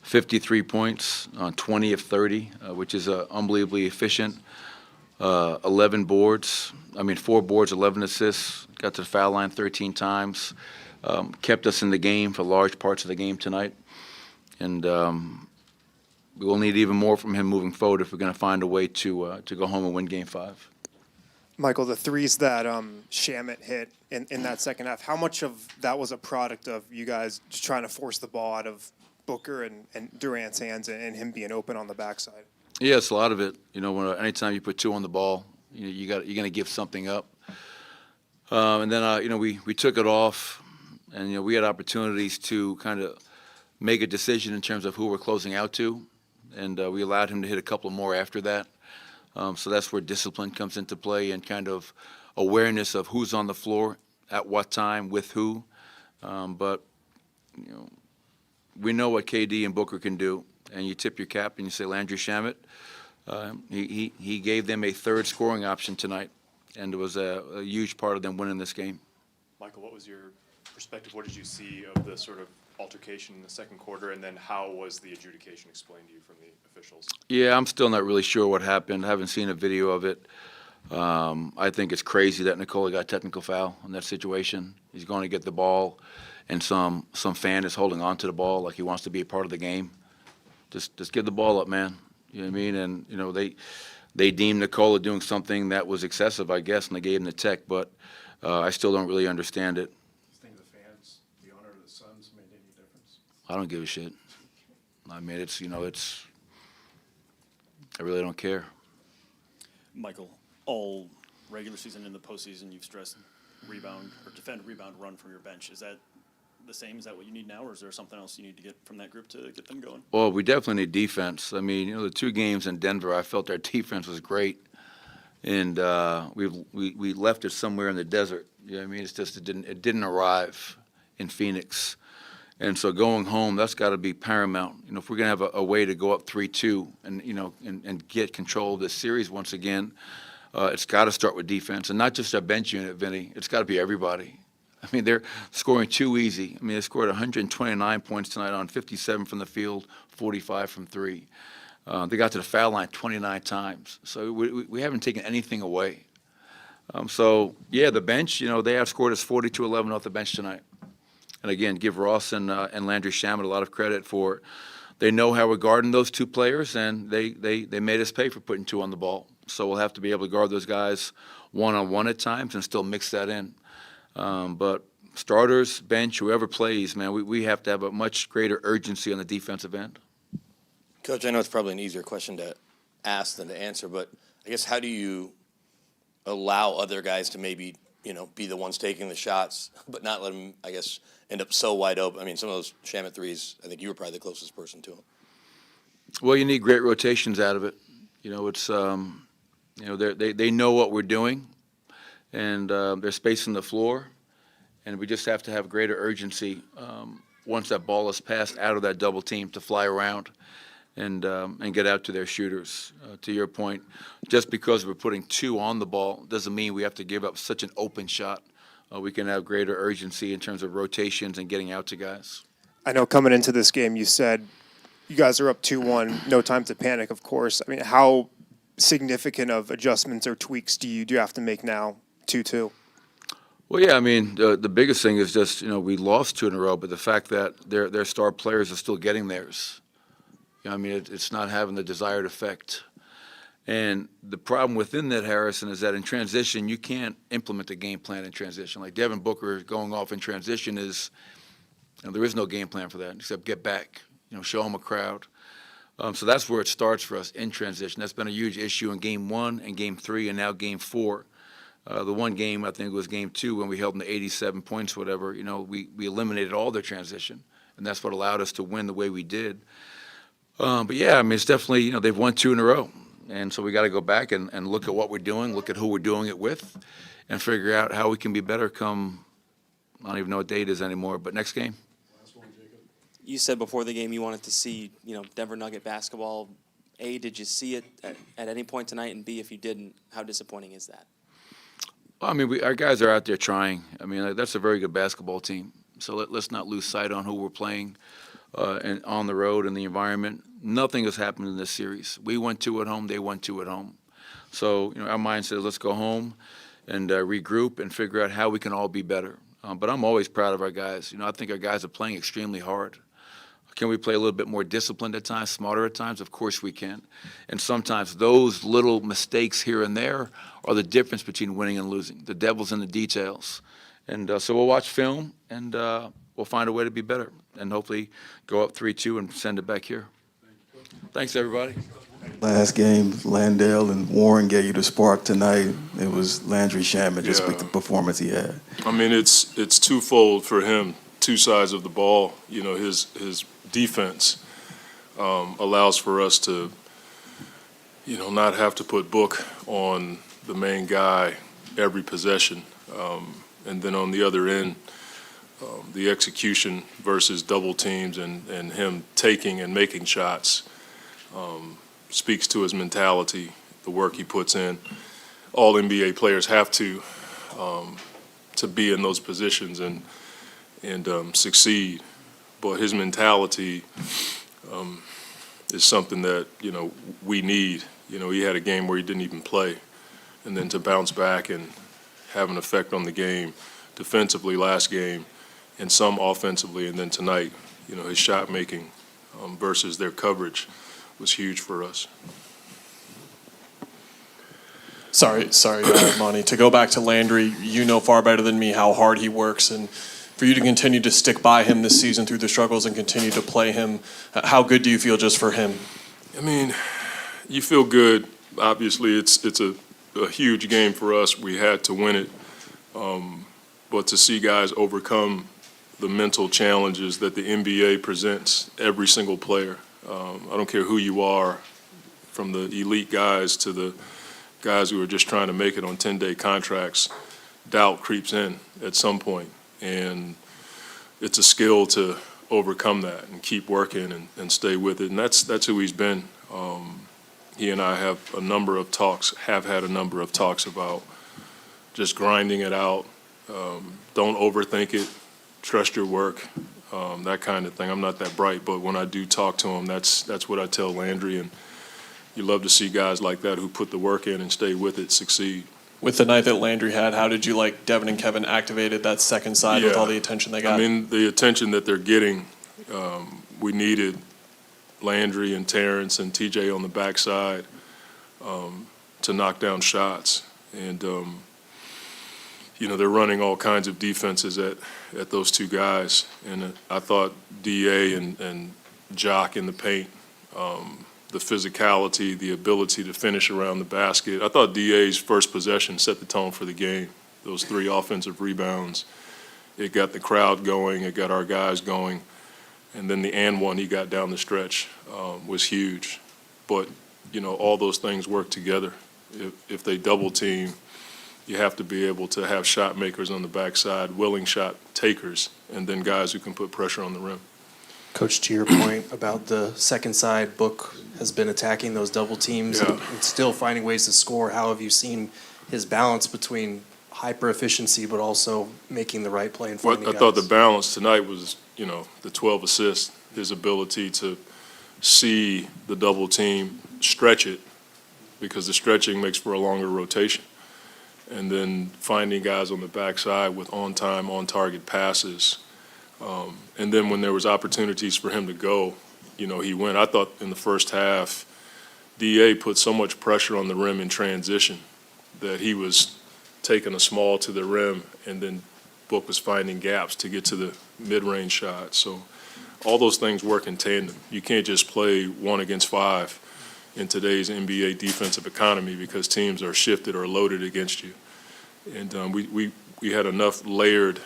53 points on 20 of 30, which is unbelievably efficient. 11 boards, 4 boards, 11 assists, got to the foul line 13 times, kept us in the game for large parts of the game tonight. And we will need even more from him moving forward if we're going to find a way to go home and win Game 5. Michael, the threes that Shamet hit in that second half, how much of that was a product of you guys just trying to force the ball out of Booker and Durant's hands and him being open on the backside? Yes, a lot of it. Anytime you put 2 on the ball, you're going to give something up. And then we took it off, and we had opportunities to kind of make a decision in terms of who we're closing out to, and we allowed him to hit a couple more after that. So that's where discipline comes into play and kind of awareness of who's on the floor at what time with who. But we know what KD and Booker can do, and you tip your cap and you say Landry Shamet. He gave them a third scoring option tonight, and it was a huge part of them winning this game. Michael, what was your perspective? What did you see of the sort of altercation in the second quarter, and then how was the adjudication explained to you from the officials? Yeah, I'm still not really sure what happened. I haven't seen a video of it. I think it's crazy that Nikola got technical foul in that situation. He's going to get the ball, and some fan is holding on to the ball like he wants to be a part of the game. Just give the ball up, man. You know what I mean? And they deemed Nikola doing something that was excessive, I guess, and they gave him the tech. But I still don't really understand it. The owner of the Suns made any difference? I don't give a shit. I really don't care. Michael, all regular season and the postseason, you've stressed rebound or defend, rebound, run from your bench. Is that the same? Is that what you need now, or is there something else you need to get from that group to get them going? Well, we definitely need defense. The 2 games in Denver, I felt our defense was great, and we left it somewhere in the desert. You know what I mean? It's just it didn't arrive in Phoenix. And so going home, that's got to be paramount. If we're going to have a way to go up 3-2 and get control of this series once again, it's got to start with defense. And not just our bench unit, Vinny. It's got to be everybody. They're scoring too easy. They scored 129 points tonight on 57 from the field, 45 from 3. They got to the foul line 29 times. So we haven't taken anything away. The bench, they outscored us 40-11 off the bench tonight. And again, give Ross and Landry Shamet a lot of credit for they know how we're guarding those 2 players, and they made us pay for putting 2 on the ball. So we'll have to be able to guard those guys one-on-one at times and still mix that in. But starters, bench, whoever plays, man, we have to have a much greater urgency on the defensive end. Coach, I know it's probably an easier question to ask than to answer, but I guess how do you allow other guys to maybe be the ones taking the shots, but not let them, I guess, end up so wide open? Some of those Shamet threes, I think you were probably the closest person to them. Well, you need great rotations out of it. It's they know what we're doing, and they're spacing the floor, and we just have to have greater urgency once that ball is passed out of that double team to fly around and get out to their shooters. To your point, just because we're putting 2 on the ball doesn't mean we have to give up such an open shot. We can have greater urgency in terms of rotations and getting out to guys. I know coming into this game, you said you guys are up 2-1, no time to panic, of course. How significant of adjustments or tweaks do you have to make now, 2-2? Well, yeah, the biggest thing is just, we lost 2 in a row, but the fact that their star players are still getting theirs. It's not having the desired effect. And the problem within that, Harrison, is that in transition, you can't implement a game plan in transition. Like Devin Booker going off in transition is, there is no game plan for that except get back, show them a crowd. So that's where it starts for us in transition. That's been a huge issue in Game 1 and Game 3 and now Game 4. The one game, I think, was Game 2 when we held them to 87 points, whatever. We eliminated all their transition, and that's what allowed us to win the way we did. But yeah, it's definitely, they've won 2 in a row. And so we got to go back and look at what we're doing, look at who we're doing it with, and figure out how we can be better come, I don't even know what date it is anymore, but next game. You said before the game you wanted to see, Denver Nugget basketball. A, did you see it at any point tonight? And B, if you didn't, how disappointing is that? Well, our guys are out there trying. That's a very good basketball team. So let's not lose sight on who we're playing. and on the road and the environment. Nothing has happened in this series. We went 2 at home. They went 2 at home. So our mindset is let's go home and regroup and figure out how we can all be better. But I'm always proud of our guys. I think our guys are playing extremely hard. Can we play a little bit more disciplined at times, smarter at times? Of course we can. And sometimes those little mistakes here and there are the difference between winning and losing. The devil's in the details. And so we'll watch film, and we'll find a way to be better and hopefully go up 3-2 and send it back here. Thanks, everybody. Last game, Landale and Warren gave you the spark tonight. It was Landry Shamet, just with the performance he had. I mean, it's twofold for him, two sides of the ball. His defense allows for us to, not have to put Book on the main guy every possession. And then on the other end, the execution versus double teams and him taking and making shots speaks to his mentality, the work he puts in. All NBA players have to be in those positions and succeed. But his mentality is something that, we need. He had a game where he didn't even play. And then to bounce back and have an effect on the game defensively last game and some offensively, and then tonight, his shot making versus their coverage was huge for us. Sorry, Monty. To go back to Landry, far better than me how hard he works, and for you to continue to stick by him this season through the struggles and continue to play him, how good do you feel just for him? I mean, you feel good. Obviously, it's a huge game for us. We had to win it. But to see guys overcome the mental challenges that the NBA presents every single player, I don't care who you are, from the elite guys to the guys who are just trying to make it on 10-day contracts, doubt creeps in at some point. And it's a skill to overcome that and keep working and stay with it. And that's who he's been. He and I have had a number of talks about just grinding it out. Don't overthink it. Trust your work. That kind of thing. I'm not that bright, but when I do talk to him, that's what I tell Landry. And you love to see guys like that who put the work in and stay with it succeed. With the night that Landry had, how did you like Devin and Kevin activated that second side with all the attention they got? I mean, the attention that they're getting, we needed Landry and Terrence and TJ on the backside to knock down shots. And, they're running all kinds of defenses at those two guys. And I thought DA and Jock in the paint, the physicality, the ability to finish around the basket. I thought DA's first possession set the tone for the game. Those 3 offensive rebounds. It got the crowd going. It got our guys going. And then the and one he got down the stretch was huge. But, all those things work together. If they double team, you have to be able to have shot makers on the backside, willing shot takers, and then guys who can put pressure on the rim. Coach, to your point about the second side, Book has been attacking those double teams and still finding ways to score. How have you seen his balance between hyper efficiency but also making the right play and finding guys? I thought the balance tonight was, the 12 assists, his ability to see the double team, stretch it, because the stretching makes for a longer rotation. And then finding guys on the backside with on-time, on-target passes. And then when there was opportunities for him to go, he went. I thought in the first half, DA put so much pressure on the rim in transition that he was taking a small to the rim, and then Book was finding gaps to get to the mid-range shot. So all those things work in tandem. You can't just play 1 against 5 in today's NBA defensive economy because teams are shifted or loaded against you. And we had enough layered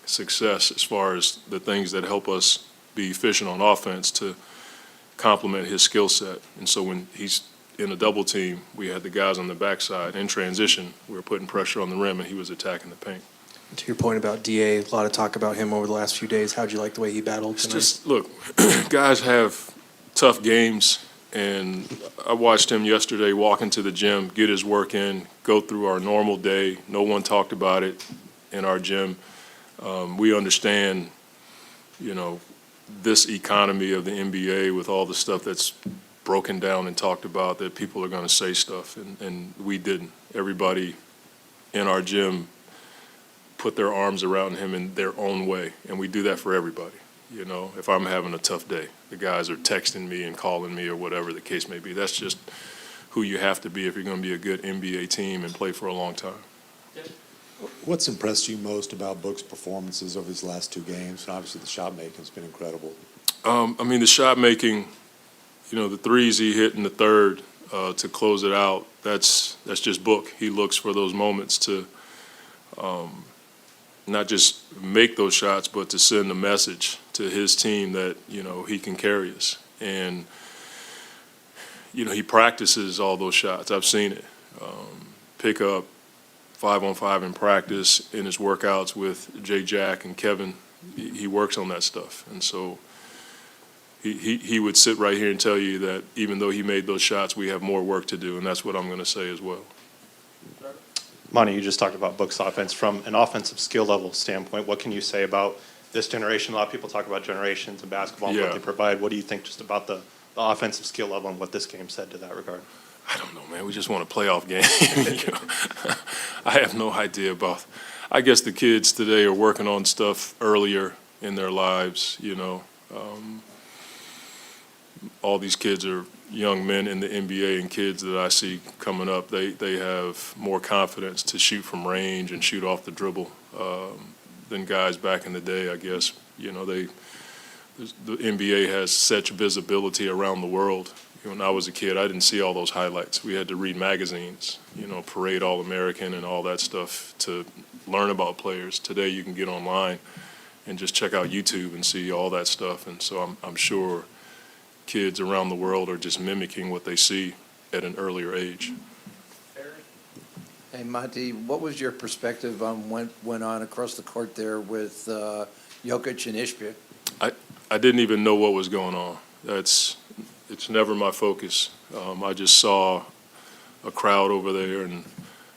success as far as the things that help us be efficient on offense to complement his skill set. And so when he's in a double team, we had the guys on the backside. In transition, we were putting pressure on the rim, and he was attacking the paint. To your point about DA, a lot of talk about him over the last few days. How'd you like the way he battled tonight? Just, look, guys have tough games, and I watched him yesterday walk into the gym, get his work in, go through our normal day. No one talked about it in our gym. We understand, this economy of the NBA with all the stuff that's broken down and talked about, that people are going to say stuff, and we didn't. Everybody in our gym put their arms around him in their own way, and we do that for everybody. You know, if I'm having a tough day, the guys are texting me and calling me or whatever the case may be. That's just who you have to be if you're going to be a good NBA team and play for a long time. What's impressed you most about Book's performances over these last 2 games? And obviously the shot making has been incredible. I mean, the shot making, you know, the threes he hit in the third to close it out, that's just Book. He looks for those moments to not just make those shots, but to send a message to his team that, you know, he can carry us. And, you know, he practices all those shots. I've seen it. Pick up 5-on-5 in practice, in his workouts with Jay Jack and Kevin. He works on that stuff. And so he would sit right here and tell you that even though he made those shots, we have more work to do, and that's what I'm going to say as well. Monty, you just talked about Book's offense. From an offensive skill level standpoint, what can you say about this generation? A lot of people talk about generations in basketball and what they provide. What do you think just about the offensive skill level and what this game said to that regard? I don't know, man. We just want a playoff game. You know? I have no idea about. I guess the kids today are working on stuff earlier in their lives. You know, all these kids are young men in the NBA, and kids that I see coming up. They have more confidence to shoot from range and shoot off the dribble than guys back in the day. I guess you know the NBA has such visibility around the world. When I was a kid, I didn't see all those highlights. We had to read magazines, you know, Parade All-American and all that stuff to learn about players. Today you can get online and just check out YouTube and see all that stuff. And so I'm sure kids around the world are just mimicking what they see at an earlier age. Hey, Monty, what was your perspective on what went on across the court there with Jokic and Ishbia? I didn't even know what was going on. It's never my focus. I just saw a crowd over there, and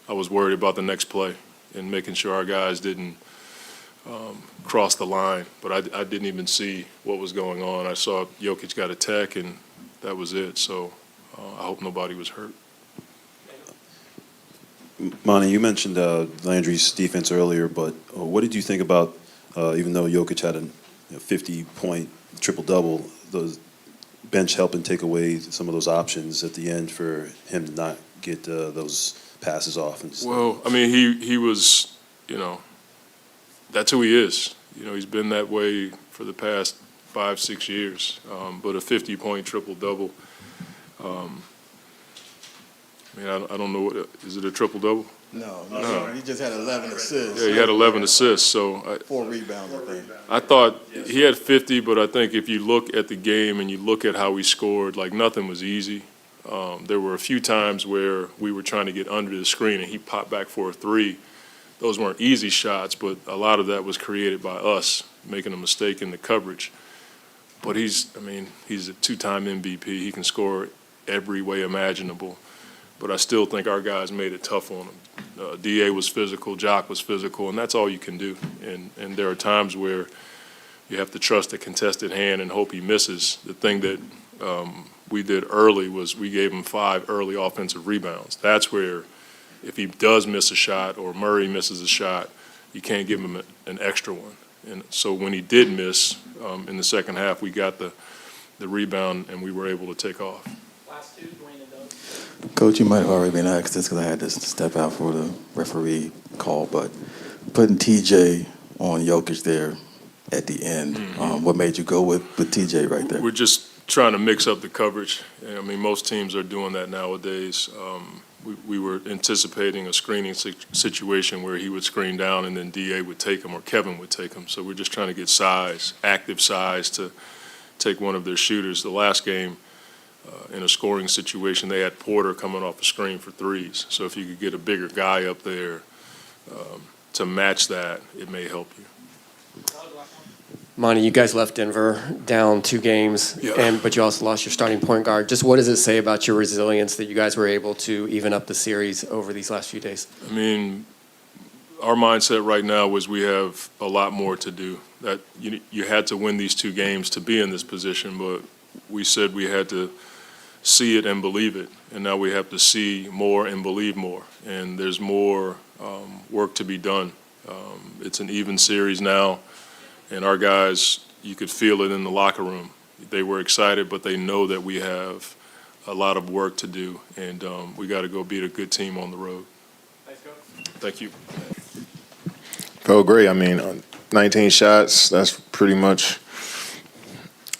I was worried about the next play and making sure our guys didn't cross the line. But I didn't even see what was going on. I saw Jokic got a tech, and that was it. So I hope nobody was hurt. Monty, you mentioned Landry's defense earlier, but what did you think about, even though Jokic had a 50-point triple-double, the bench helping take away some of those options at the end for him to not get those passes off? And stuff? Well, I mean, he was, you know, that's who he is. You know, he's been that way for the past 5-6 years. But a 50-point triple-double, I mean, I don't know what is it, a triple-double? No. He just had 11 assists. Yeah, he had 11 assists. So 4 rebounds, I think. I thought he had 50, but I think if you look at the game and you look at how he scored, like nothing was easy. There were a few times where we were trying to get under the screen and he popped back for a three. Those weren't easy shots, but a lot of that was created by us making a mistake in the coverage. But he's a two-time MVP. He can score every way imaginable. But I still think our guys made it tough on him. DA was physical, Jock was physical, and that's all you can do. And there are times where you have to trust a contested hand and hope he misses. The thing that we did early was we gave him 5 early offensive rebounds. That's where if he does miss a shot or Murray misses a shot, you can't give him an extra one. And so when he did miss in the second half, we got the rebound and we were able to take off. Last two, Dwayne and Doug. Coach, you might have already been asked this because I had to step out for the referee call, but putting TJ on Jokic there at the end, what made you go with TJ right there? We're just trying to mix up the coverage. I mean, most teams are doing that nowadays. We were anticipating a screening situation where he would screen down and then DA would take him or Kevin would take him. So we're just trying to get size, active size, to take one of their shooters. The last game, in a scoring situation, they had Porter coming off a screen for threes. So if you could get a bigger guy up there to match that, it may help you. Monty, you guys left Denver down 2 games, but you also lost your starting point guard. Just what does it say about your resilience that you guys were able to even up the series over these last few days? I mean, our mindset right now was we have a lot more to do. That you had to win these 2 games to be in this position, but we said we had to see it and believe it, and now we have to see more and believe more. And there's more work to be done. It's an even series now, and our guys, you could feel it in the locker room. They were excited, but they know that we have a lot of work to do, and we got to go beat a good team on the road. Thank you. Felt great. I mean, 19 shots, that's pretty much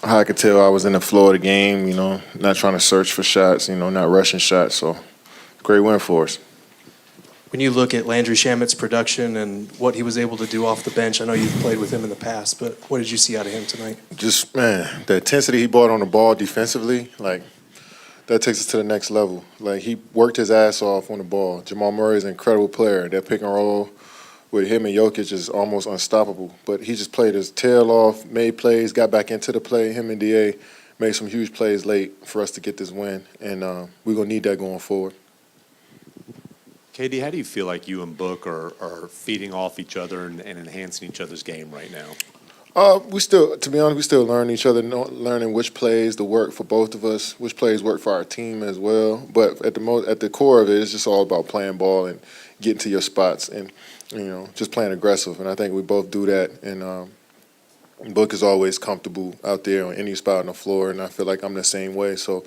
how I could tell I was in the flow of the game, not trying to search for shots, not rushing shots. So, great win for us. When you look at Landry Shamet's production and what he was able to do off the bench, I know you've played with him in the past, but what did you see out of him tonight? Just, man, the intensity he brought on the ball defensively, that takes us to the next level. He worked his ass off on the ball. Jamal Murray is an incredible player. That pick and roll with him and Jokic is almost unstoppable. But he just played his tail off, made plays, got back into the play. Him and DA made some huge plays late for us to get this win, and we're going to need that going forward. KD, how do you feel like you and Book are feeding off each other and enhancing each other's game right now? We still, to be honest, we still learn each other, learning which plays to work for both of us, which plays work for our team as well. But at the core of it, it's just all about playing ball and getting to your spots and just playing aggressive. And I think we both do that. And Book is always comfortable out there on any spot on the floor, and I feel like I'm the same way. So,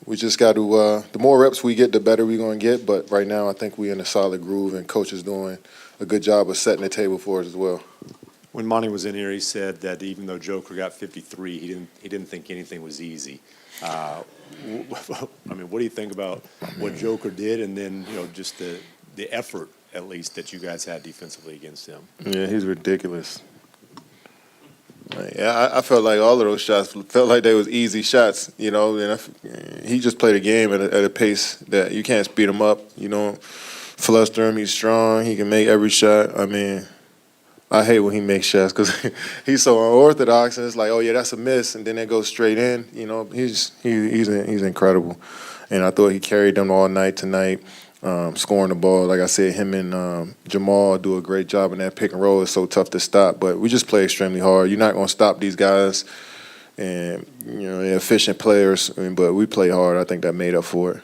we just got to. The more reps we get, the better we're going to get. But right now, I think we're in a solid groove, and Coach is doing a good job of setting the table for us as well. When Monty was in here, he said that even though Joker got 53, he didn't think anything was easy. I mean, what do you think about what Joker did, and then just the effort at least that you guys had defensively against him? Yeah, he's ridiculous. Yeah, I felt like all of those shots felt like they was easy shots, and he just played a game at a pace that you can't speed him up. You don't fluster him. He's strong. He can make every shot. I mean, I hate when he makes shots because he's so unorthodox, and it's like, oh yeah, that's a miss, and then it goes straight in. He's incredible, and I thought he carried them all night tonight. Scoring the ball, like I said, him and Jamal do a great job in that pick and roll. It's so tough to stop, but we just play extremely hard. You're not going to stop these guys, and they're efficient players, but we play hard. I think that made up for it.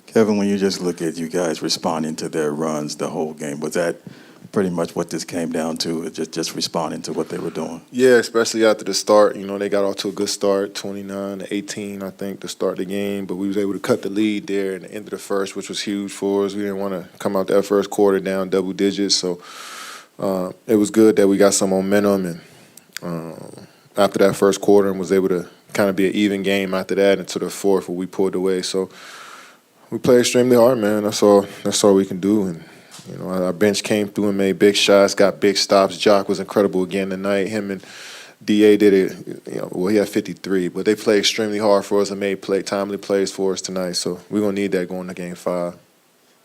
Kevin, when you just look at you guys responding to their runs the whole game, was that pretty much what this came down to, just responding to what they were doing? Yeah, especially after the start. They got off to a good start, 29-18, I think, to start the game. But we was able to cut the lead there in the end of the first, which was huge for us. We didn't want to come out that first quarter down double digits. So it was good that we got some momentum. And after that first quarter, and was able to kind of be an even game after that into the fourth where we pulled away. So we played extremely hard, man. That's all we can do. And our bench came through and made big shots, got big stops. Jock was incredible again tonight. Him and DA did it. He had 53, but they played extremely hard for us and made timely plays for us tonight. So we're gonna need that going to Game 5.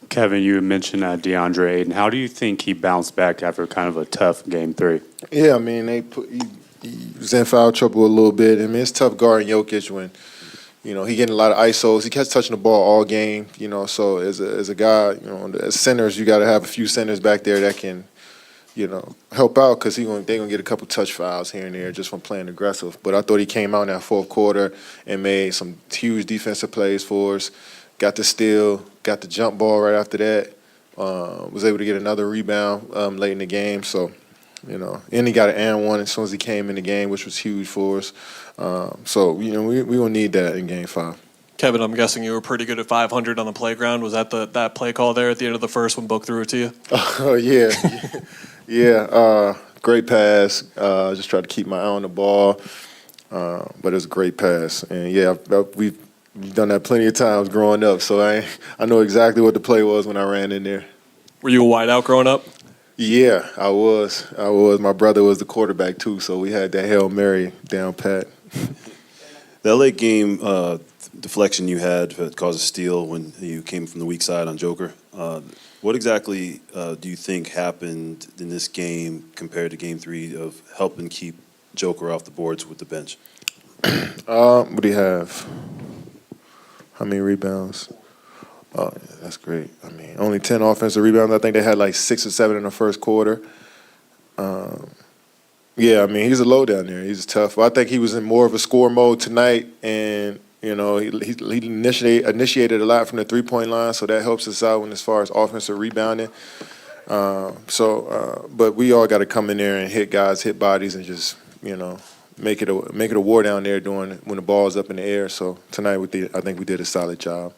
Kevin, you mentioned DeAndre Ayton. How do you think he bounced back after kind of a tough Game 3? Yeah, I mean he was in foul trouble a little bit. I mean it's tough guarding Jokic when. He getting a lot of ISOs. He keeps touching the ball all game. So as a guy, as centers, you got to have a few centers back there that can, help out because they're gonna get a couple touch fouls here and there just from playing aggressive. But I thought he came out in that fourth quarter and made some huge defensive plays for us. Got the steal, got the jump ball right after that. Was able to get another rebound late in the game. So. And he got an and one as soon as he came in the game, which was huge for us. We gonna need that in Game 5. Kevin, I'm guessing you were pretty good at 500 on the playground. Was that that play call there at the end of the first when Book threw it to you? Oh yeah. Great pass. Just tried to keep my eye on the ball, but it was a great pass. And yeah, we've done that plenty of times growing up, so I know exactly what the play was when I ran in there. Were you a wideout growing up? Yeah, I was. My brother was the quarterback too, so we had that Hail Mary down pat. The LA game deflection you had caused a steal when you came from the weak side on Joker. What exactly do you think happened in this game compared to Game 3 of helping keep Joker off the boards with the bench? What do you have? How many rebounds? Oh, yeah, that's great. I mean, only 10 offensive rebounds. I think they had like 6 or 7 in the first quarter. Yeah, I mean, he's a low down there. He's tough. I think he was in more of a score mode tonight, and you know, he initiated a lot from the 3-point line, so that helps us out as far as offensive rebounding. But we all got to come in there and hit guys, hit bodies, and just make it a war down there when the ball's up in the air. So tonight I think we did a solid job.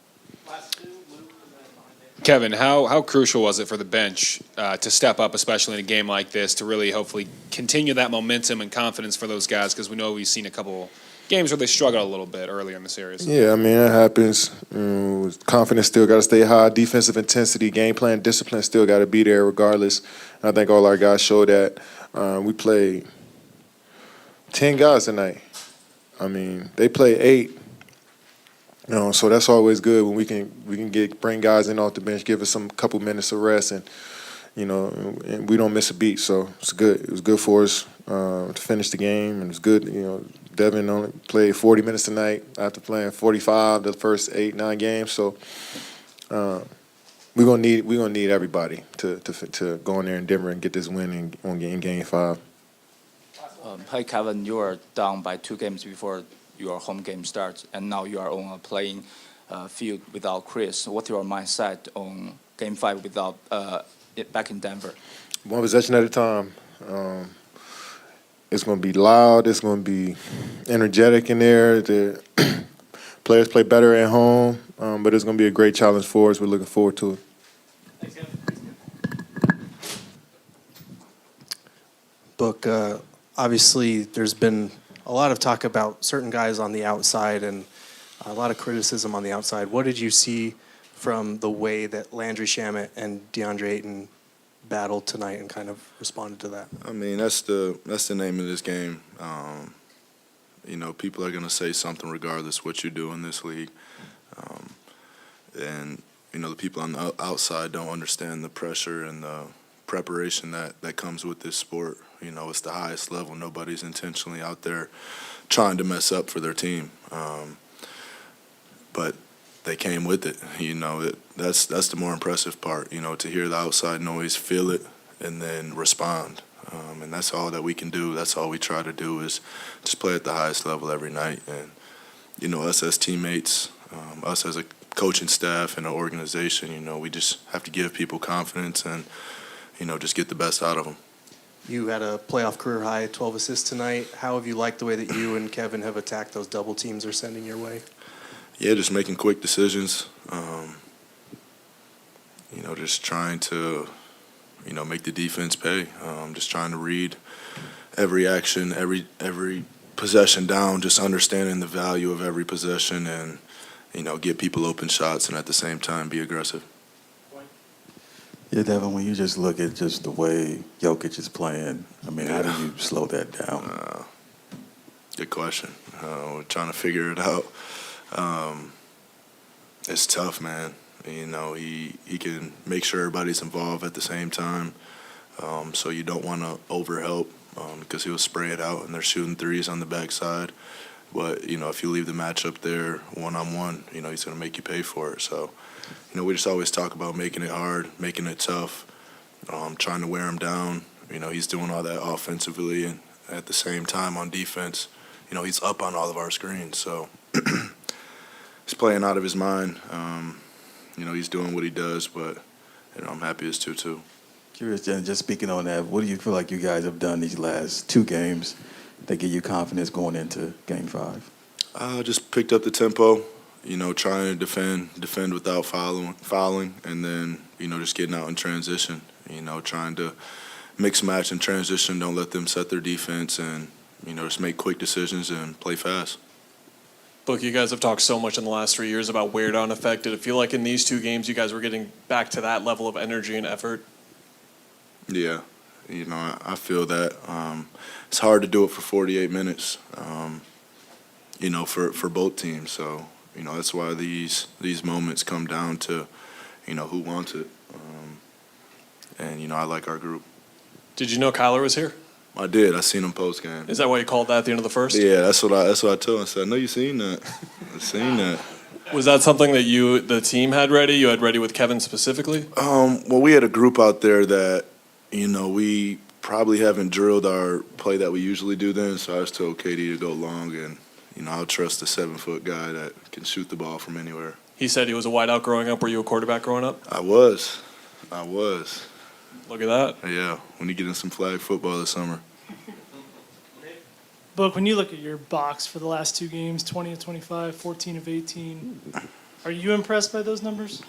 Kevin, how crucial was it for the bench to step up, especially in a game like this, to really hopefully continue that momentum and confidence for those guys? Because we know we've seen a couple games where they struggled a little bit earlier in the series. Yeah, I mean, it happens. Confidence still got to stay high. Defensive intensity, game plan, discipline still got to be there regardless. And I think all our guys showed that. We played 10 guys tonight. I mean, they play 8. So that's always good when we can bring guys in off the bench, give us some couple minutes of rest, and and we don't miss a beat. So it's good. It was good for us to finish the game, and it was good. Devin only played 40 minutes tonight after playing 45 the first 8-9 games. So we're gonna need everybody to go in there in Denver and get this win in Game 5. Hey Kevin, you are down by 2 games before your home game starts, and now you are on a playing field without Chris. What's your mindset on Game 5 without back in Denver? One possession at a time. It's going to be loud. It's going to be energetic in there. The players play better at home, but it's going to be a great challenge for us. We're looking forward to it. Thanks, Kevin. Book, obviously there's been a lot of talk about certain guys on the outside and a lot of criticism on the outside. What did you see from the way that Landry Shamet and DeAndre Ayton battled tonight and kind of responded to that? I mean, that's the name of this game. People are going to say something regardless what you do in this league. The people on the outside don't understand the pressure and the preparation that comes with this sport. It's the highest level. Nobody's intentionally out there trying to mess up for their team. But they came with it. That's the more impressive part, to hear the outside noise, feel it, and then respond. And that's all that we can do. That's all we try to do is just play at the highest level every night. And, us as teammates, us as a coaching staff and an organization, we just have to give people confidence and, just get the best out of them. You had a playoff career high, 12 assists tonight. How have you liked the way that you and Kevin have attacked those double teams they're sending your way? Yeah, just making quick decisions. Just trying to, make the defense pay. Just trying to read every action, every possession down, just understanding the value of every possession and, get people open shots and at the same time be aggressive. Yeah, Devin, when you just look at just the way Jokic is playing, I mean, how do you slow that down? Good question. We're trying to figure it out. It's tough, man. He can make sure everybody's involved at the same time. So you don't want to overhelp because he'll spray it out and they're shooting threes on the backside. But, if you leave the matchup there one-on-one, he's going to make you pay for it. So, we just always talk about making it hard, making it tough, trying to wear him down. He's doing all that offensively and at the same time on defense, he's up on all of our screens. So he's playing out of his mind. He's doing what he does, but, I'm happy as too. Curious, Jen, just speaking on that, what do you feel like you guys have done these last 2 games that give you confidence going into Game 5? Just picked up the tempo, trying to defend without fouling, and then, just getting out in transition, trying to mix match and transition, don't let them set their defense, and, just make quick decisions and play fast. Book, you guys have talked so much in the last 3 years about wear down effect. Did it feel like in these 2 games you guys were getting back to that level of energy and effort? Yeah, I feel that. It's hard to do it for 48 minutes, for both teams. So, that's why these moments come down to, who wants it. And, I like our group. Did you know Kyler was here? I did. I seen him post game. Is that why you called that at the end of the first? Yeah, that's what I told him. I said, I know you seen that. I seen that. Was that something that the team had ready? You had ready with Kevin specifically? Well, we had a group out there that, we probably haven't drilled our play that we usually do then, so I just told KD to go long, and, I'll trust the 7-foot guy that can shoot the ball from anywhere. He said he was a wideout growing up. Were you a quarterback growing up? I was. Look at that. Yeah, when you get in some flag football this summer. Book, when you look at your box for the last 2 games, 20 of 25, 14 of 18, are you impressed by those numbers?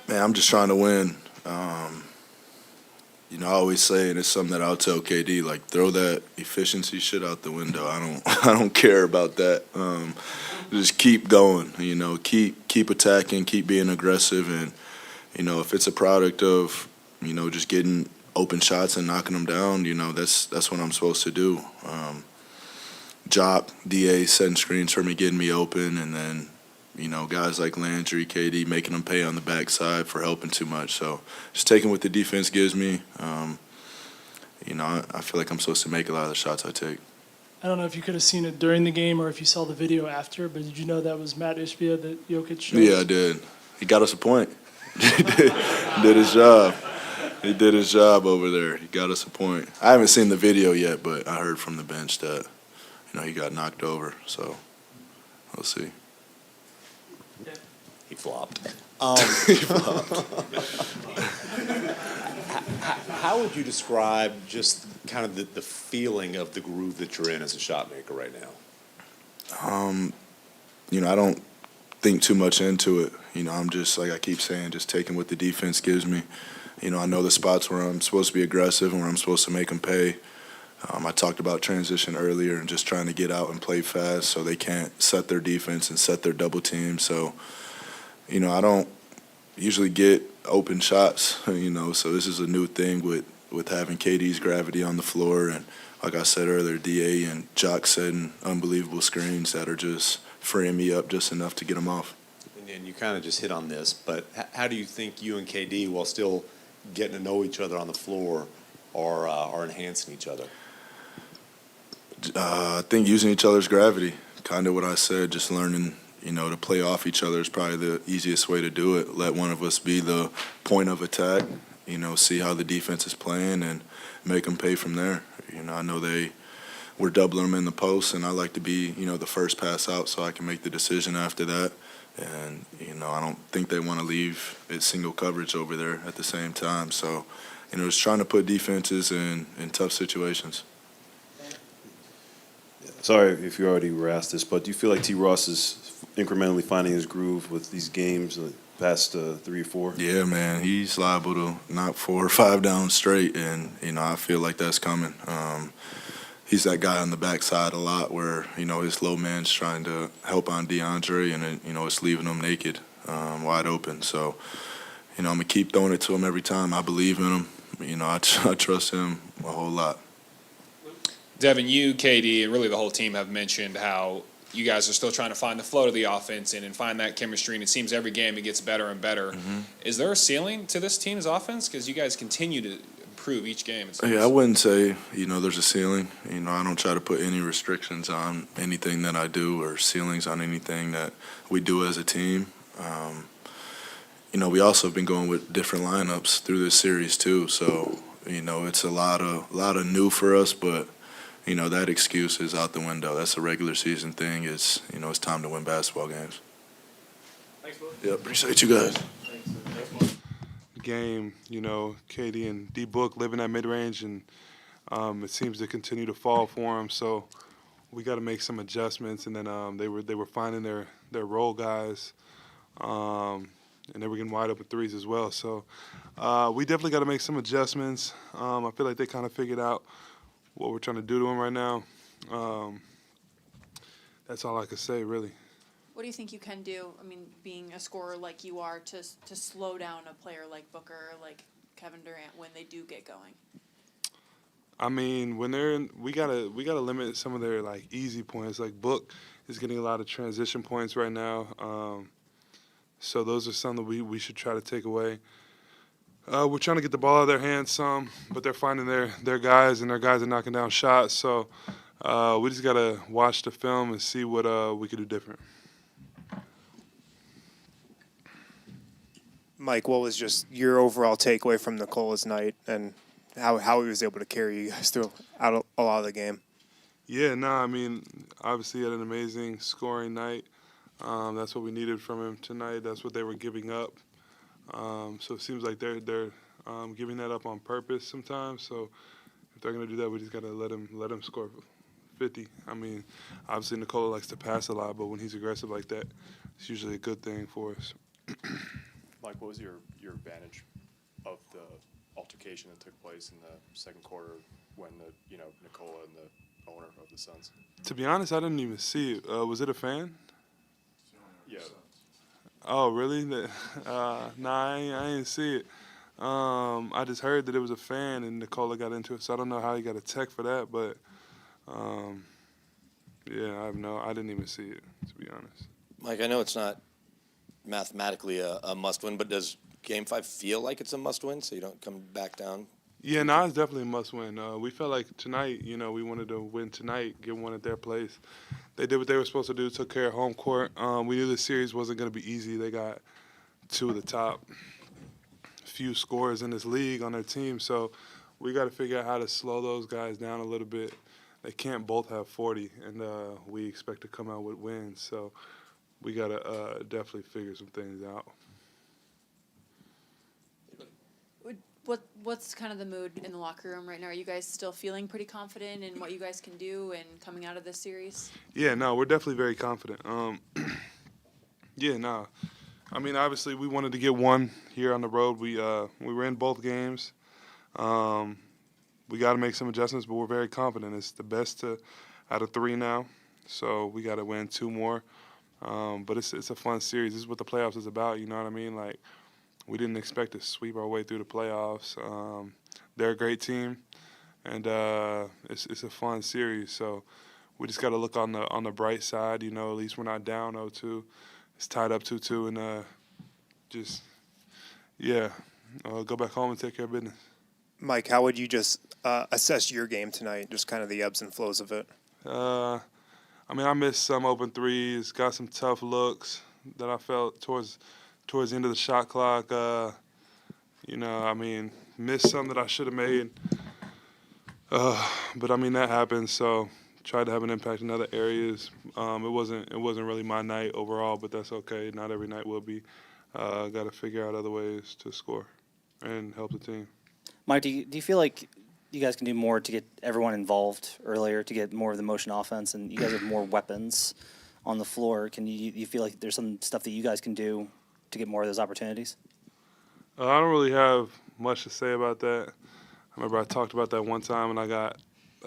Man, I'm just trying to win. I always say, and it's something that I'll tell KD, like, throw that efficiency shit out the window. I don't care about that. Just keep going. Keep attacking, keep being aggressive, and if it's a product of just getting open shots and knocking them down, that's what I'm supposed to do. Jock, DA setting screens for me, getting me open, and then guys like Landry, KD, making them pay on the backside for helping too much. So just taking what the defense gives me. I feel like I'm supposed to make a lot of the shots I take. I don't know if you could have seen it during the game or if you saw the video after, but did you know that was Matt Ishbia that Jokic showed? Yeah, I did. He got us a point. He did his job. He did his job over there. He got us a point. I haven't seen the video yet, but I heard from the bench that, he got knocked over. So we'll see. He flopped. He flopped. How would you describe just kind of the feeling of the groove that you're in as a shot maker right now? I don't think too much into it. I'm just, like I keep saying, just taking what the defense gives me. I know the spots where I'm supposed to be aggressive and where I'm supposed to make them pay. I talked about transition earlier and just trying to get out and play fast so they can't set their defense and set their double team. So, I don't usually get open shots, so this is a new thing with having KD's gravity on the floor. And like I said earlier, DA and Jock setting unbelievable screens that are just freeing me up just enough to get them off. And you kind of just hit on this, but how do you think you and KD, while still getting to know each other on the floor, are enhancing each other? I think using each other's gravity, kind of what I said, just learning, to play off each other is probably the easiest way to do it. Let one of us be the point of attack, see how the defense is playing and make them pay from there. I know we're doubling them in the post, and I like to be, the first pass out so I can make the decision after that. And, I don't think they want to leave it single coverage over there at the same time. So, just trying to put defenses in tough situations. Sorry if you already were asked this, but do you feel like T. Ross is incrementally finding his groove with these games, past 3 or 4? Yeah, man, he's liable to knock 4 or 5 down straight, and I feel like that's coming. He's that guy on the backside a lot where his low man's trying to help on DeAndre, and it's leaving him naked, wide open. So I'm gonna keep throwing it to him every time. I believe in him. I trust him a whole lot. Devin, you, KD, and really the whole team have mentioned how you guys are still trying to find the flow to the offense and find that chemistry, and it seems every game it gets better and better. Mm-hmm. Is there a ceiling to this team's offense? Because you guys continue to improve each game. Yeah, I wouldn't say, there's a ceiling. I don't try to put any restrictions on anything that I do or ceilings on anything that we do as a team. We also have been going with different lineups through this series too. So, it's a lot of new for us, but that excuse is out the window. That's a regular season thing. It's time to win basketball games. Thanks, Will. Yeah, appreciate you guys. Game, KD and D Book living that mid range, and it seems to continue to fall for them. So we got to make some adjustments. And then they were finding their role guys, and they were getting wide open threes as well. So we definitely got to make some adjustments. I feel like they kind of figured out what we're trying to do to them right now. That's all I could say, really. What do you think you can do? I mean, being a scorer like you are, to slow down a player like Booker, like Kevin Durant, when they do get going? I mean, when they're in, we gotta limit some of their easy points. Like Book is getting a lot of transition points right now, so those are some that we should try to take away. We're trying to get the ball out of their hands some, but they're finding their guys, and their guys are knocking down shots. So we just gotta watch the film and see what we could do different. Mike, what was just your overall takeaway from Nikola's night and how he was able to carry you guys through out a lot of the game? Yeah, no, I mean, obviously he had an amazing scoring night. That's what we needed from him tonight. That's what they were giving up. So it seems like they're giving that up on purpose sometimes. So if they're gonna do that, we just gotta let him score 50. I mean, obviously Nikola likes to pass a lot, but when he's aggressive like that, it's usually a good thing for us. Mike, what was your advantage of the altercation that took place in the second quarter when Nikola and the owner of the Suns? To be honest, I didn't even see it. Was it a fan? Yeah. Oh, really? Nah, I didn't see it. I just heard that it was a fan and Nikola got into it, so I don't know how he got a tech for that, but yeah, I didn't even see it, to be honest. Mike, I know it's not mathematically a must-win, but does Game 5 feel like it's a must-win so you don't come back down? Yeah, no, it's definitely a must-win. We felt like tonight, we wanted to win tonight, get one at their place. They did what they were supposed to do, took care of home court. We knew the series wasn't going to be easy. They got two of the top few scorers in this league on their team, so we got to figure out how to slow those guys down a little bit. They can't both have 40, and we expect to come out with wins, so we got to definitely figure some things out. What's kind of the mood in the locker room right now? Are you guys still feeling pretty confident in what you guys can do and coming out of this series? Yeah, no, we're definitely very confident. Yeah, no. I mean, obviously, we wanted to get one here on the road. We were in both games. We got to make some adjustments, but we're very confident. It's the best out of 3 now, so we got to win 2 more. But it's a fun series. This is what the playoffs is about. You know what I mean? Like, we didn't expect to sweep our way through the playoffs. They're a great team, and it's a fun series. So we just got to look on the bright side. At least we're not down 0-2. It's tied up 2-2, and go back home and take care of business. Mike, how would you just assess your game tonight, just kind of the ebbs and flows of it? I mean, I missed some open threes, got some tough looks that I felt towards the end of the shot clock. I mean, missed some that I should have made. But I mean, that happens. So tried to have an impact in other areas. It wasn't really my night overall, but that's okay. Not every night will be. Got to figure out other ways to score and help the team. Mike, do you feel like you guys can do more to get everyone involved earlier, to get more of the motion offense, and you guys have more weapons on the floor? Can you feel like there's some stuff that you guys can do to get more of those opportunities? I don't really have much to say about that. I remember I talked about that one time, and I got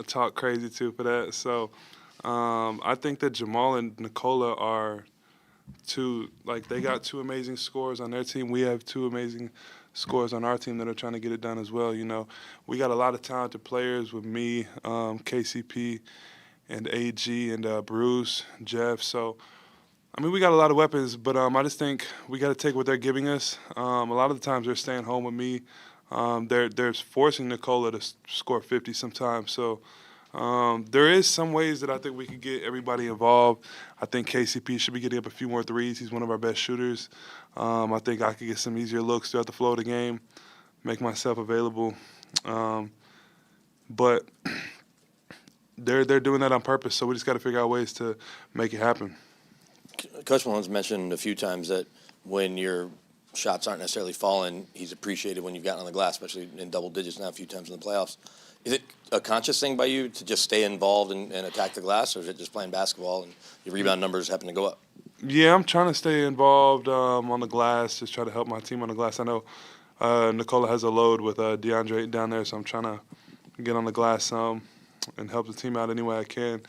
talked crazy too for that. So I think that Jamal and Nikola are they got 2 amazing scorers on their team. We have 2 amazing scorers on our team that are trying to get it done as well. We got a lot of talented players with me, KCP, and AG, and Bruce, Jeff. So, I mean, we got a lot of weapons, but I just think we got to take what they're giving us. A lot of the times they're staying home with me. They're forcing Nikola to score 50 sometimes. So there is some ways that I think we could get everybody involved. I think KCP should be getting up a few more threes. He's one of our best shooters. I think I could get some easier looks throughout the flow of the game, make myself available. But they're doing that on purpose, so we just got to figure out ways to make it happen. Coach Malone's mentioned a few times that when your shots aren't necessarily falling, he's appreciated when you've gotten on the glass, especially in double digits now a few times in the playoffs. Is it a conscious thing by you to just stay involved and attack the glass, or is it just playing basketball and your rebound numbers happen to go up? Yeah, I'm trying to stay involved on the glass, just try to help my team on the glass. I know Nikola has a load with DeAndre down there, so I'm trying to get on the glass some and help the team out any way I can,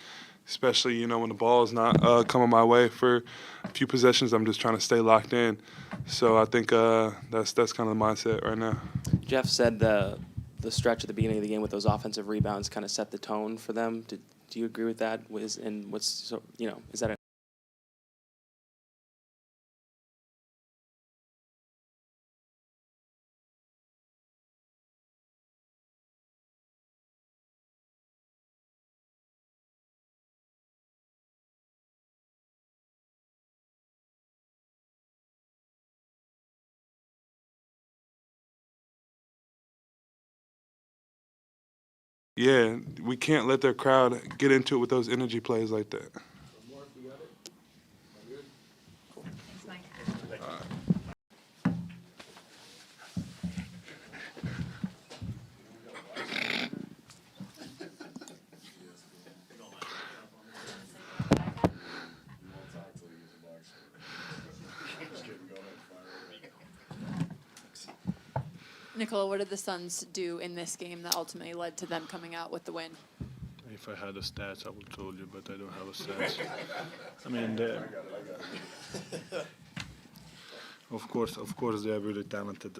especially, when the ball is not coming my way for a few possessions. I'm just trying to stay locked in. So I think that's kind of the mindset right now. Jeff said the stretch at the beginning of the game with those offensive rebounds kind of set the tone for them. Do you agree with that? Is that a Yeah, we can't let their crowd get into it with those energy plays like that. Nikola, what did the Suns do in this game that ultimately led to them coming out with the win? If I had the stats, I would have told you, but I don't have the stats. I mean, of course, they are really talented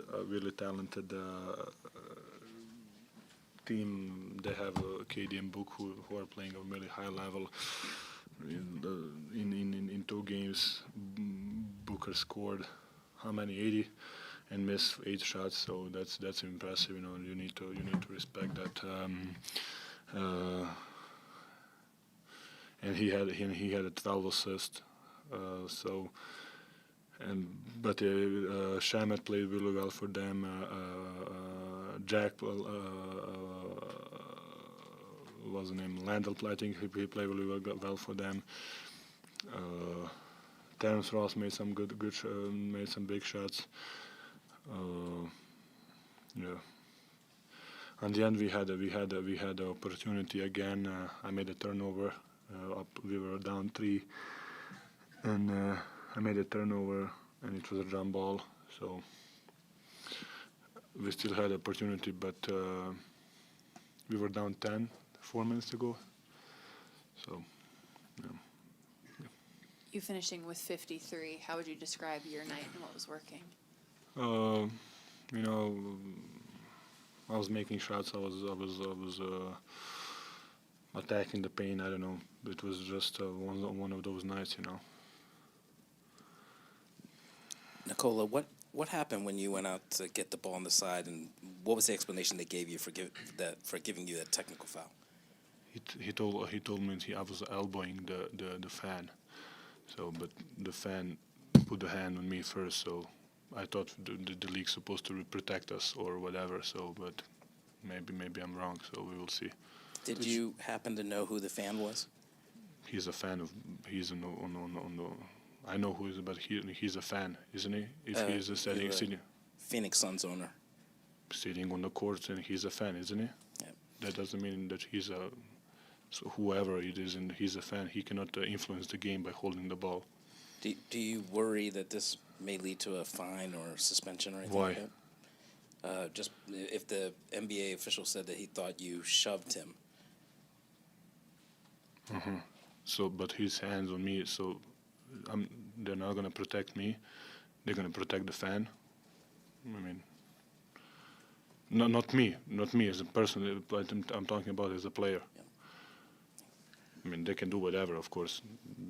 team. They have KD and Book who are playing a really high level. In 2 games, Booker scored how many? 80, and missed 8 shots. So that's impressive. You need to respect that. And he had a 12 assist. But Shamet played really well for them. Jack was the name Landell. I think he played really well for them. Terrence Ross made some made some big shots. Yeah. In the end, we had the opportunity again. I made a turnover. We were down 3, and I made a turnover, and it was a jump ball. So we still had opportunity, but we were down 10 4 minutes ago. So, yeah. You finishing with 53. How would you describe your night and what was working? I was making shots. I was attacking the paint. I don't know. It was just one of those nights, Nikola, what happened when you went out to get the ball on the side, and what was the explanation they gave you for giving you that technical foul? He told me I was elbowing the fan. So, but the fan put the hand on me first. So I thought the league's supposed to protect us or whatever. So, but maybe I'm wrong. So we will see. Did you happen to know who the fan was? He's a fan of. He's on the. I know who is, but he's a fan, isn't he? If he's sitting. Phoenix Suns owner. Sitting on the court, and he's a fan, isn't he? Yeah. That doesn't mean that he's a. So whoever it is, and he's a fan, he cannot influence the game by holding the ball. Do you worry that this may lead to a fine or suspension or anything Why? like that? Just if the NBA official said that he thought you shoved him. Mm-hmm. So, but his hands on me, so they're not going to protect me. They're going to protect the fan. I mean, not me as a person. But I'm talking about as a player. Yeah. I mean, they can do whatever, of course.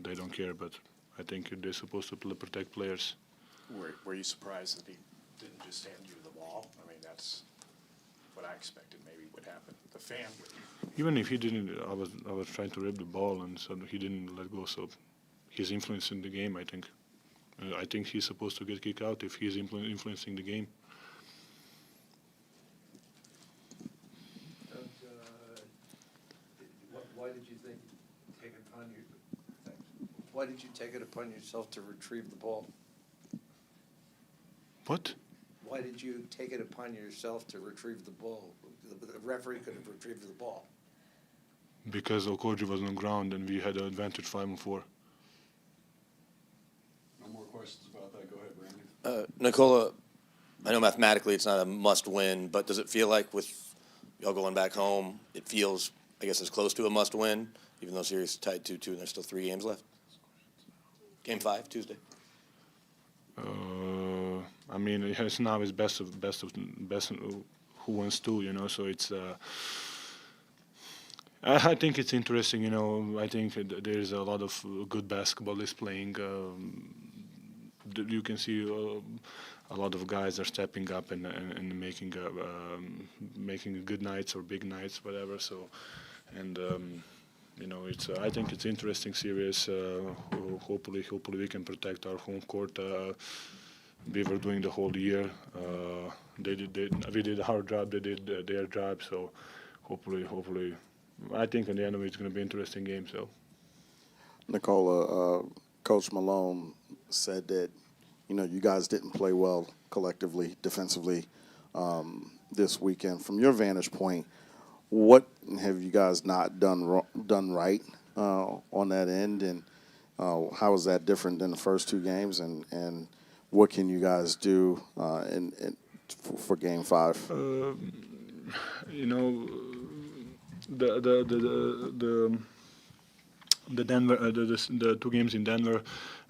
They don't care, but I think they're supposed to protect players. Were you surprised that he didn't just hand you the ball? I mean, that's what I expected maybe would happen. The fan would. Even if he didn't, I was trying to rip the ball, and so he didn't let go. So he's influencing the game, I think. I think he's supposed to get kicked out if he's influencing the game. Why did you Why did you take it upon yourself to retrieve the ball? What? Why did you take it upon yourself to retrieve the ball? The referee could have retrieved the ball. Because Okoji was on the ground and we had an advantage 5-on-4. No more questions about that. Go ahead, Brandon. Nikola, I know mathematically it's not a must-win, but does it feel like with y'all going back home, it feels, I guess, as close to a must-win, even though series is tied 2-2 and there's still 3 games left? Game 5, Tuesday. I mean, it's now is best of who wants to, so it's. I think it's interesting, I think there is a lot of good basketball is playing. You can see a lot of guys are stepping up and making good nights or big nights, whatever. So, and it's. I think it's interesting series. Hopefully we can protect our home court. We were doing the whole year. We did our job. They did their job. So hopefully, I think in the end of it, it's going to be an interesting game. So. Nikola, Coach Malone said that, you guys didn't play well collectively, defensively this weekend. From your vantage point, what have you guys not done right on that end, and how is that different than the first two games, and what can you guys do for Game 5? The Denver, the two games in Denver,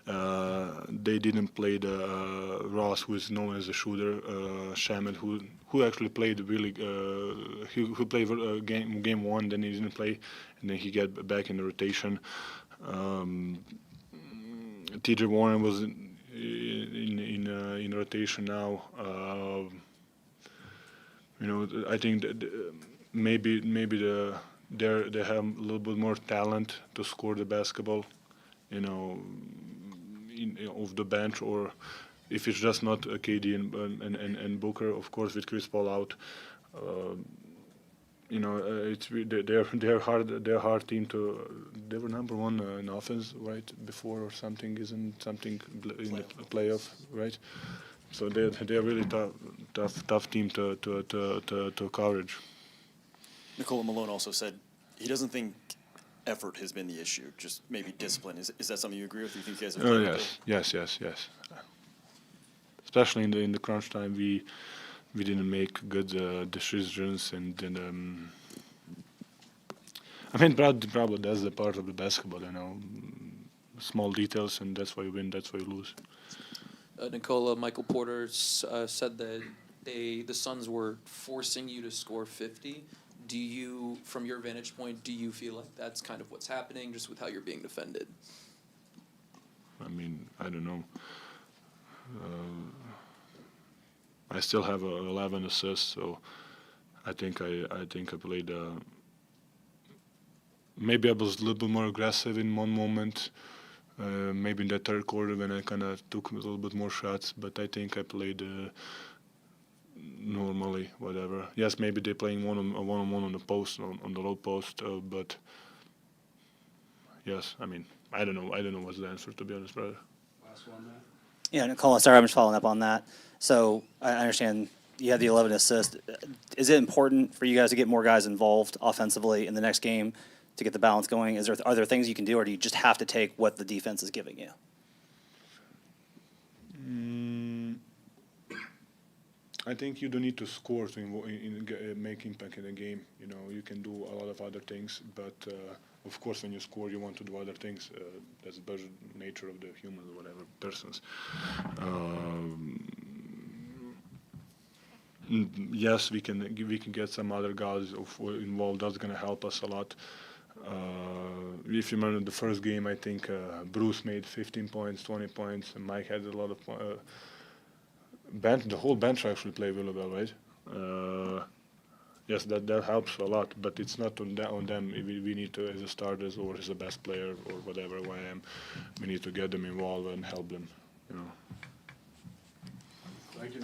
they didn't play the Ross, who is known as a shooter, Shamet, who actually played really. Who played game one, then he didn't play, and then he got back in the rotation. TJ Warren was in rotation now. I think that maybe they have a little bit more talent to score the basketball, off the bench, or if it's just not KD and Booker, of course, with Chris Paul out. They're hard team to. They were number one in offense right before or something, isn't something in the playoff, right? So they're really tough team to coverage. Nikola Malone also said he doesn't think effort has been the issue, just maybe discipline. Is that something you agree with? Do you think you guys have played Yes. Especially in the crunch time, we didn't make good decisions, and then probably that's the part of the basketball, small details, and that's why you win, that's why you lose. Nikola, Michael Porter said that the Suns were forcing you to score 50. Do you, from your vantage point, do you feel like that's kind of what's happening, just with how you're being defended? I don't know. I still have 11 assists, so I think I played. Maybe I was a little bit more aggressive in one moment. Maybe in the third quarter when I kind of took a little bit more shots, but I think I played normally, whatever. Yes, maybe they're playing one-on-one on the post, on the low post, but yes, I don't know what's the answer, to be honest, brother. Last one, man. Yeah, Nikola, sorry, I'm just following up on that. So I understand you had the 11 assists. Is it important for you guys to get more guys involved offensively in the next game to get the balance going? Are there things you can do, or do you just have to take what the defense is giving you? I think you don't need to score to make impact in a game. You can do a lot of other things, but of course, when you score, you want to do other things. That's the nature of the human, whatever persons. Yes, we can get some other guys involved. That's going to help us a lot. If you remember the first game, I think Bruce made 15 points, 20 points, and Mike had a lot of the whole bench actually played really well, right? Yes, that helps a lot, but it's not on them. We need to, as a starters or as a best player or whatever I am, we need to get them involved and help them.